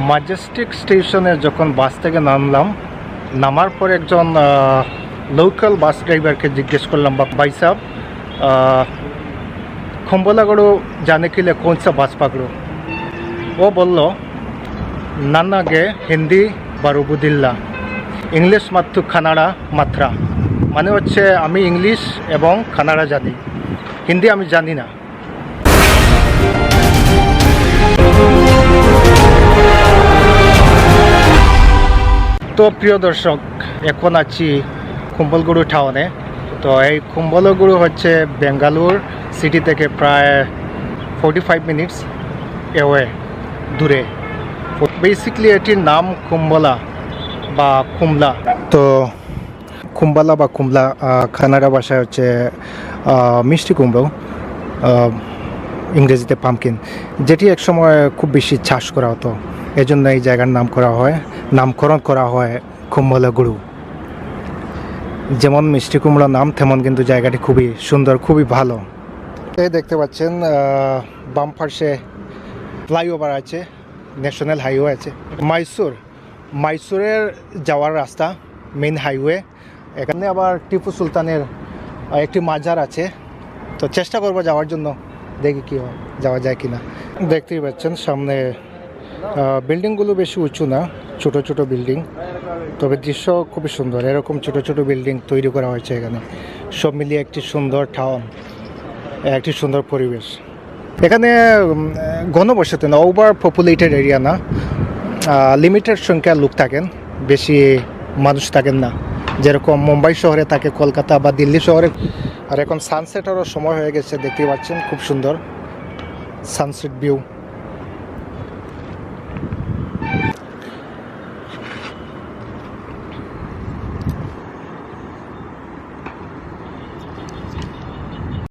Majestic স্টেশনে যখন বাস থেকে নামার পর একজন লোকাল বাস ड्राइवर के जिज्ञेस करलाम भाई साहब खुम्बलागढ़ जाने के लिए कौन सा बस पकड़ो। वो बोलो नाना गे हिंदी बारुबुदिल्ला इंग्लिश मात्तु कानाडा मात्रा माने होच्छे आमी इंग्लिश एवं कानाडा जानी हिंदी आमी जानी ना। तो प्रिय दर्शक এখন আছি কুম্বলগুড়ু টাউনে। তো এই কুম্বলগুড়ু হচ্ছে বেঙ্গালুর সিটি থেকে প্রায় 45 মিনিটস এওয়ে দূরে। বেসিক্যালি এটির নাম কুম্বলা বা কুমলা। তো কুম্বালা বা কুমলা কানাডা ভাষায় হচ্ছে মিষ্টি কুমড়ো, ইংরেজিতে পামকিন, যেটি একসময় খুব বেশি চাষ করা হতো। এজন্য এই জায়গার নামকরণ করা হয় কুম্বলাগুড়ু। যেমন মিষ্টি কুমড়া নাম তেমন কিন্তু জায়গাটি খুবই সুন্দর, খুবই ভালো। এই দেখতে পাচ্ছেন বাম পাশে ফ্লাইওভার আছে, ন্যাশনাল হাইওয়ে আছে। মাইসুরের যাওয়ার রাস্তা, মেন হাইওয়ে। এখানে আবার টিপু সুলতানের একটি মাজার আছে। তো চেষ্টা করবো যাওয়ার জন্য, দেখি কী হয়, যাওয়া যায় কি না। দেখতেই পাচ্ছেন সামনে বিল্ডিংগুলো বেশি উঁচু না, ছোট ছোট বিল্ডিং, তবে দৃশ্য খুবই সুন্দর। এরকম ছোট ছোট বিল্ডিং তৈরি করা হয়েছে এখানে, সব মিলিয়ে একটি সুন্দর টাউন, একটি সুন্দর পরিবেশ। এখানে ঘনবসতি না, ওভার পপুলেটেড এরিয়া না, লিমিটেড সংখ্যার লোক থাকেন, বেশি মানুষ থাকেন না, যেরকম মুম্বাই শহরে থাকে, কলকাতা বা দিল্লি শহরে। আর এখন সানসেটেরও সময় হয়ে গেছে, দেখতে পাচ্ছেন খুব সুন্দর সানসেট ভিউ।